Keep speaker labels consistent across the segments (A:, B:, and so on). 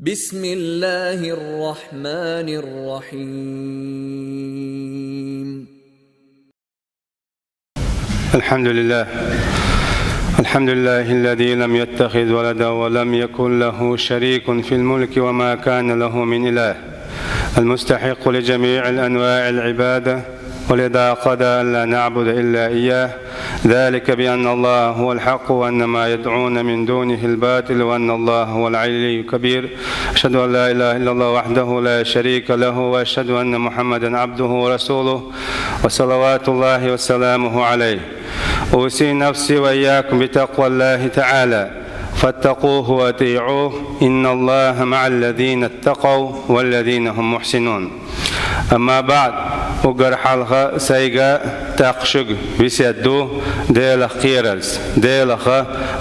A: بسم الله الرحمن الرحيم.
B: الحمد لله الذي لم يتخذ ولدا ولم يكن له شريك في الملك وما كان له من إله، المستحق لجميع الأنواع العبادة، ولذا قضى ألا نعبد إلا إياه، ذلك بأن الله هو الحق وأن ما يدعون من دونه الباطل وأن الله هو العلي الكبير. أشهد أن لا إله إلا الله وحده لا شريك له، وأشهد أن محمدا عبده ورسوله وصلوات الله وسلامه عليه. أوصي نفسي وإياكم بتقوى الله تعالى، فاتقوه وأطيعوه، إن الله مع الذين اتقوا والذين هم محسنون. أما بعد، وقر حلقة سيقى تقشق بسيدو ديلخ قيررز ديلخ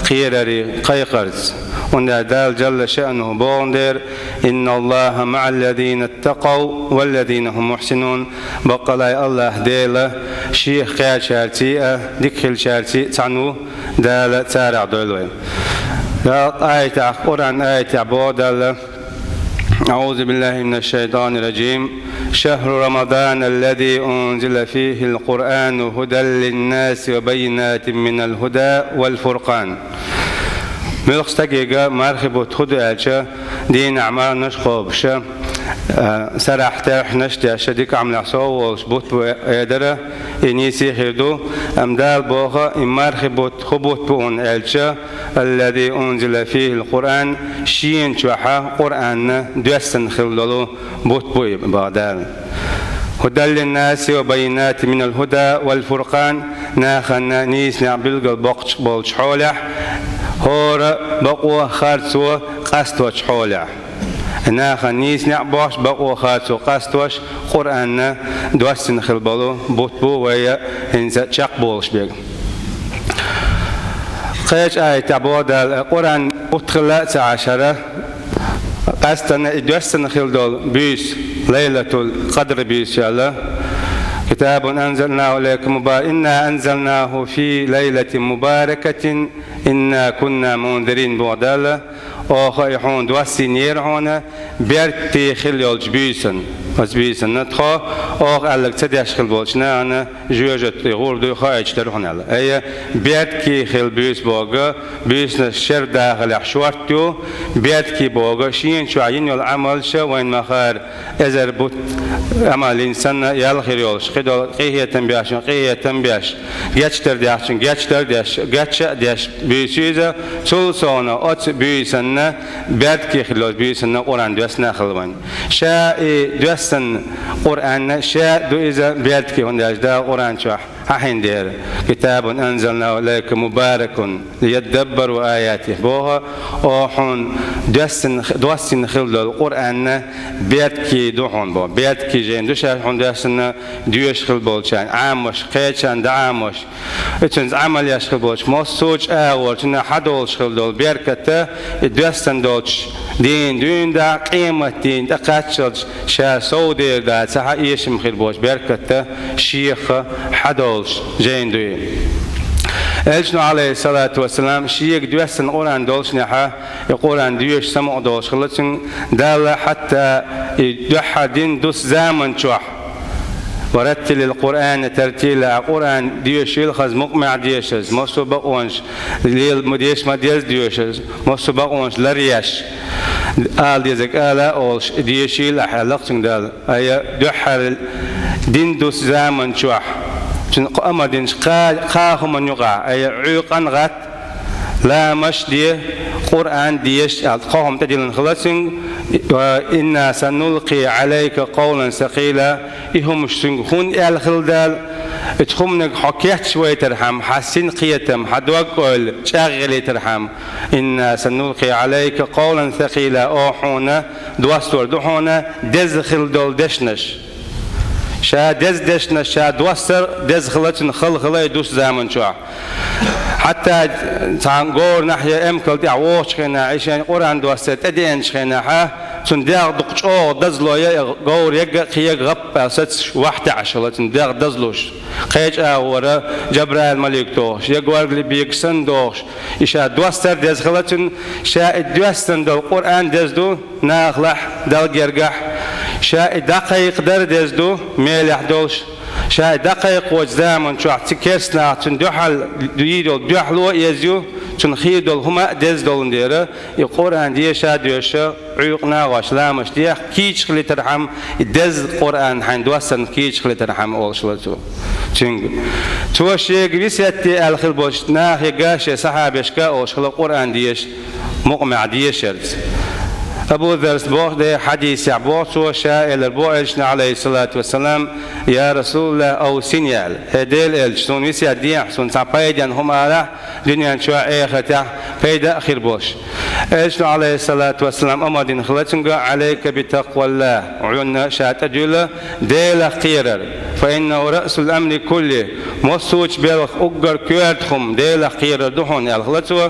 B: قيرري قيقرز وندال دال جل شأنه بوندر إن الله مع الذين اتقوا والذين هم محسنون. بقى الله ديلا شيخ قياد شارتي ديكل شارتي تعنو دال تارع دولوين آية قرآن آية بودل. أعوذ بالله من الشيطان الرجيم. شهر رمضان الذي أنزل فيه القرآن هدى للناس وبينات من الهدى والفرقان. ملخصتك مرحبا هدى ألشا دين أعمال نشخوبش سرحتاح نشتي أشديك عمل صوّوش بوت بيدرة إنيسي خيردو أمدال بوغا مرحبا خبوت بون ألشا الذي أنزل فيه القرآن شين شوحا قرآن دوستن خلدلو بوت بوي بغدال. هدى للناس وبينات من الهدى والفرقان. ناخنا نيس نعبلغ البقش بولش حولح هور بقوة خارسو قستوش حولح. ناخن نيس نعبوش بقوة خارسو قستوش قرآن دوستن خلدلو بوت بو ويا هنزا شاق بولش بيغ. قيش آية عبود القرآن أتخلت عشرة قستنا دوستن خلدل بيس ليلة القدر بيس الله. كتاب أنزلناه إليكم مبارك إنا أنزلناه في ليلة مباركة إنا كنا منذرين بعدالة. أخيحون دوسين يرعون بيرتي خليل جبيسن بيسن ندخل ألك تديش خل بولشنا أنا جوجت يغور دو خايج تروحنا على أي بيرتكي خل بيس بوجا بيسنا الشر داخل حشوارتو بيرتكي بوجا شين شو عين العمل شو وين مخار إذا بوت عمل إنسان يالخير يولش خدوا قيه تنبياش قيه تنبياش جاتشتر دياشن جاتشتر دياش جاتش دياش بيسيزا سولسونا أت بيسنا بيرتكي خلوش بيسنا قرآن دوسنا خلوان شاء دوسن قرآن شاء دو إذا بيرتكي هنداش دا قرآن شاح حين دير. كتاب أنزلناه إليك مبارك ليدبروا آياته بوها أوحون دوسن خلد القرآن بيتكي دوحون بو بيتكي جين دوشون دوسن ديوش خلد بولشان عامش قيتشان دعامش اتشنز عمل يشخل بولش موسوش آورش حدولش خلد بيركته دوسن دولش دين دا قيمة دين تقاتشلش شا سودير دا سحا إيشم خلد بولش بيركته شيخ حدول جين دوي. إلشنا عليه الصلاة والسلام شيء دوسن قرآن دولش نحا القرآن ديوش سمع دولش خلصن دال حتى يدحدين دوس زامن شوح ورتل القرآن ترتيلا. قرآن ديوش يلخز مقمع ديوشز مصو بقونش ليل مديش ما ديش ديوشز مصو بقونش لرياش آل ديزك آلا أولش ديوشي لحلقتن دال أي دحر دين دوس زامن شوح أما دينش قاهم من يقع أي عيقا غت لا مش دي قرآن ديش قاهم تجلن خلصين. وإنا سنلقي عليك قولا ثقيلا. إهم شنخون الخلدال تخمنك حكيت شوي ترحم حسين قيتم حدوقل شغلي ترحم. إنا سنلقي عليك قولا ثقيلا. أوحونا دوستور دوحونا دزخل دول دشنش شا دزدشنا شا دوسر دزخلتن خلخلا يدوس زمن شو حتى تانغور ناحية أمكل دعوش خنا عشان قرآن دوسر تدين خنا تندق دقشو دزلويا غور يق قيق غب أسات واحد عشرة تندق دزلوش قيج أورا جبرائيل ملك دوش يقول لي بيكسن دوش إشا دوستر دزخلتن شا دوستن دو القرآن دزدو ناخلح دل جرجح شا دقيق در دزدو ميلح دوش شا دقيق وجدامن شو اعتكسنا تندحل دويدل دحلو يزيو تنخيدل هما دزدل نديره القرآن دي شا دوشة عيقنا واشلامش دي كيش خلي ترحم دز القرآن حين دوسن كيش خلي ترحم أولشلتو تنج تو شيء بيسيتي الخل بوش ناخي قاش صحابش كا أولشل القرآن ديش مقمع ديش شرط أبو ذر بوح ده حديث عبوه سو شائل البوعشنا عليه الصلاة والسلام يا رسول الله أو سينيال هديل الشون ويسي الدين سون تعبيدان هم على دنيا شو إخته فيدا أخير بوش إيشنا عليه الصلاة والسلام أمدين خلتنجا عليك بتقوى الله عيوننا شات أجل ديل خيرر فإنه رأس الأمر كله مصوج بالخ أجر كيرتهم ديل خيرر دهون الخلتوا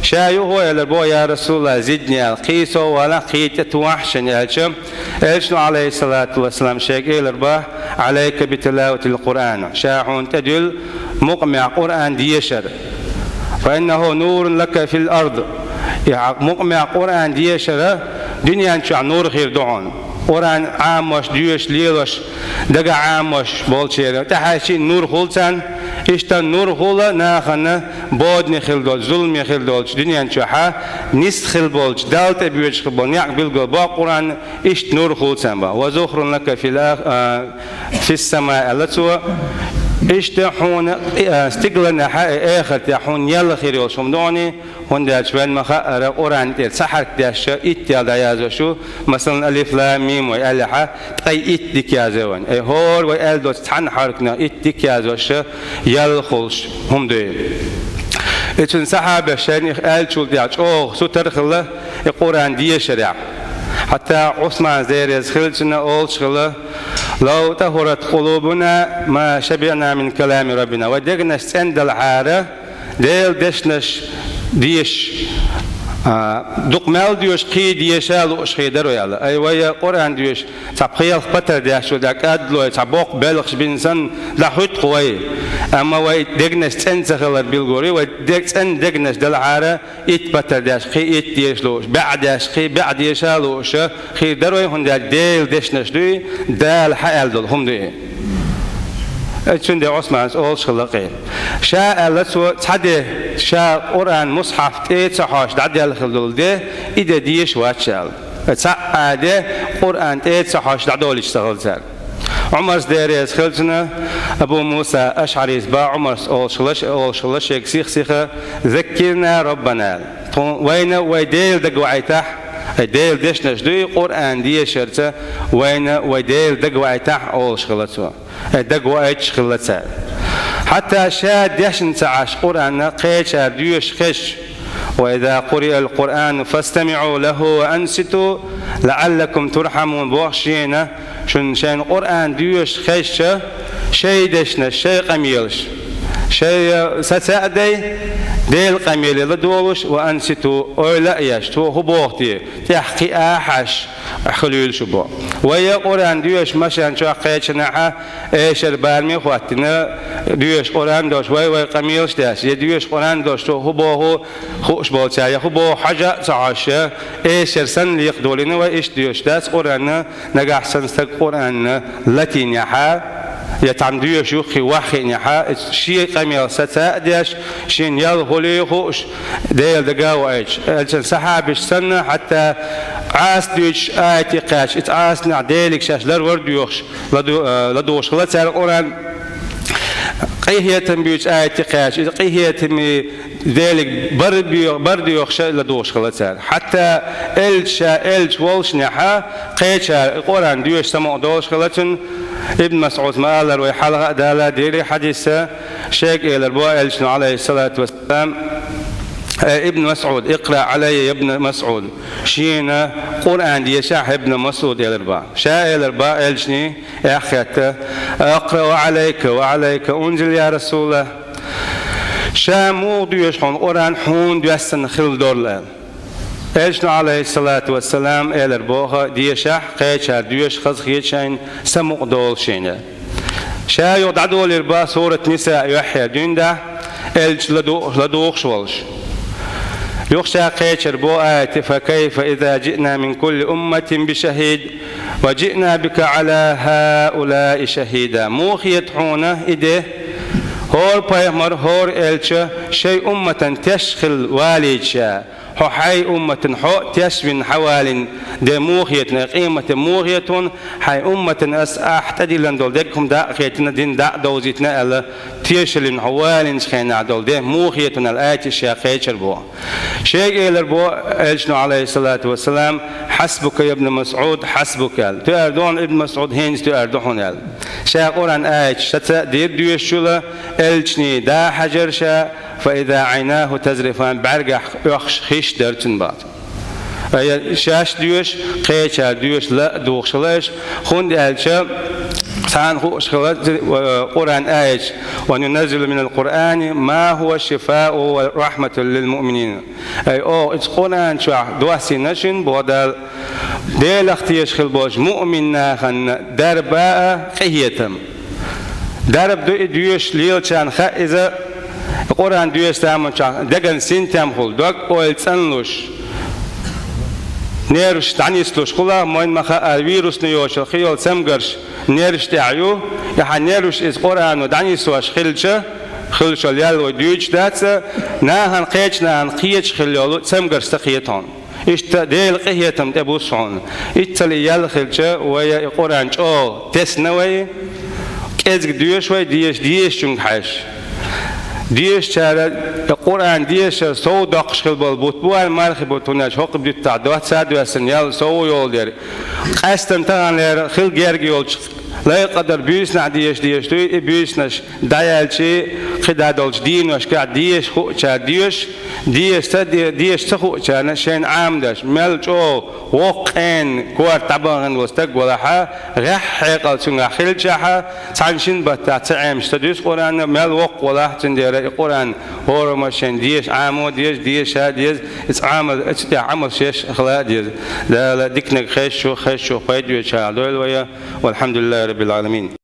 B: شايو هو البو يا رسول الله زدني القيسو ولا قيت وحشن يالشم إيشنا عليه الصلاة والسلام شيء الأربعة عليك بتلاوة القرآن شاحون تجل مقمع قرآن ديشر فإنه نور لك في الأرض مقمع قرآن ديشر دنيا شع نور خير دعون قرآن عامش ديش ليلش دقا عامش بولشير تحاشي نور خلصان إشتان نور خلا ناخنا بود نخل دول ظلم نخل دول دنيا شحا نس خل بولش دالت بيوش خبون يقبل با قرآن إشت نور خلصان با وزخر لك في السماء التي إشتحون استقلنا آخر تحون يلا خير يوسم دوني هون ده شوال مخا قرآن تير سحر تيش إتيال دايازو شو مثلا ألف لام ميم وألحة أي إتك يازون أي هور وأل دوت تحن حركنا إتك يازو شو يلخلش هم ده إتشن سحاب شان أل شو دياش أوه سو ترخله القرآن دي شريعة حتى عثمان زير يزخلنا أول شغله لو طهرت قلوبنا ما شبعنا من كلام ربنا ودقنا سند العارة ديل دشنش ديش دق مال ديوش قي ديشالو اش خيدرو يالا اي ويا قران ديوش تبخيل بتر ديشو داك ادلو تبوق بالغش بنسان لا حد قوي اما وي دغنس تنسخل بالغوري ودك سن دغنس دلعاره ات بتر داش قي ات ديشلو بعد اش قي بعد يشالو اش خيدرو هون ديل دشنش دي دال حال دول هم دي أجند عثمان أول شغلقين شاء لسوا تحدي شاء قرآن مصحف تيتسحاش دعدي الخلول ده إذا ديش واتشال تسعى قرآن تيتسحاش دعدول يشتغل زال عمر ديريز خلجنا أبو موسى أشعري زبا عمر أول شغلش يكسيخ سيخة ذكرنا ربنا وين ويديل دقوعيتح ديل ديش نجدي قرآن دي شرطة وين ويديل دقوعيتح أول شغلتوا دقوعيت شغلتها حتى شاد يشن تعاش قرآن قيش ديوش خش وإذا قرئ القرآن فاستمعوا له وأنصتوا لعلكم ترحمون بوحشينا شن قرآن ديوش خش شيء دشنا شيء قميلش شيء ستأدي ديل قميل لدولش وأنصتوا أولا يشتو هبوختي تحقي أحش خليل شبو ويا قرآن ديوش مشان شو قيتش نحا إيش البارمي خواتنا ديوش قرآن دوش ويا قميلش داس يديوش قرآن دوش تو هبوه خوش بالتاعي هبوه حاجة تعاشة إيش السن ليقدولنا وإيش ديوش داس قرآن نجح سنستق قرآن لاتين يحا يتعمدوا شيوخي واحد نحا شيء قميل ستأديش شين يلهولي خوش ديل دقاوعش الجن سحابش سنة حتى عاس ديش آيتي قاش اتعاسنا ديلك شاش لرورد يوخش لدوش خلص القرآن قيهية تنبيش آيتي قاش قيهية تنبي ذلك برد يخشى لدوش خلصان حتى إلش والش نحا قيتشا القرآن ديوش سمع دوش خلصن ابن مسعود ما قال روي حلقة دالة ديري حديثة شيخ إلى البوء إلش عليه الصلاة والسلام ابن مسعود اقرأ علي يا ابن مسعود شينا قرآن دي شاح ابن مسعود إلى الباء شاء إلى الباء إلشني أخيت أقرأ وعليك أنزل يا رسول الله شامو ديوش حون قرآن حون ديوسن خل دولان إلشنا عليه الصلاة والسلام إلر بوها ديشح قيشار ديش خزخيشين سمق دول شينه شا يقعدوا لربا سورة نساء يحيى ديندا إلش لدوخ شولش يخشى قيشر بو آية فكيف إذا جئنا من كل أمة بشهيد وجئنا بك على هؤلاء شهيدا موخيت حونه إده هور بايمر هور إلش شيء أمة تشخل واليشا هو حي أمة حو تشفين حوالين دموخية قيمة موخية حي أمة أس أحتدي لندول دكهم دا خيتنا دين دا دوزيتنا ألا تيشلين حوالين خينا دول ده موخية الآية الشيخ شربوا شيء إلربو إلشنا عليه الصلاة والسلام حسبك يا ابن مسعود حسبك تأردون ابن مسعود هينز تأردون شيخ قرآن آية شتا دير ديوشولا إلشني دا حجر شا فإذا عيناه تزرفان برجح يخش خيش درتن بعد شاش ديوش قيشة ديوش لا دوخشلاش خوند ألشة سان خوش خلاص قرآن آية وننزل من القرآن ما هو الشفاء ورحمة للمؤمنين أي القرآن شو دواسي نشن بودال ديل اختيش خلبوش مؤمن ناخن درباء قهيتم درب ديوش ليل شان خائزة القرآن ديوش تامن شان دقن سنتام خل دوك أول سنلوش نيرش تعنيسلوش خلا ماين مخا الفيروس نيوش الخيول سمجرش نيرش تعيو يح نيرش إز قرآن ودعنيسوش خلش اليال وديوش داتس ناهن قيش ناهن قيش خليولو سمجرش تقيتون إشت ديل قهيتم تبوسون إتلي يال خلش ويا القرآن شو تسنوي كأزق ديوش ويا ديش جنگ حش ديش شارع القرآن ديش سو دقش خلبال بوتبوال مالخ بوتوناش حق بديت تعدوات ساد وسنيال سو يول دير قاستن تان لير خل جرج يولش لا يقدر بيسنا ديش توي بيسناش دايالشي خدادولش دينوش قاعد ديش خو شا ديش تخو شا شين عامدش ملجو وقين كوار طبعاً واستقبلها غح قال سنغ خلشها تعنشين بتاعم استديس قرآن مل وق ولا تندير القرآن هو ماشين ديش عامو ديش هاديز عامل عمل شيش خلا ديز لا ديكنك خشوا فايدوا شا دول ويا والحمد لله رب العالمين.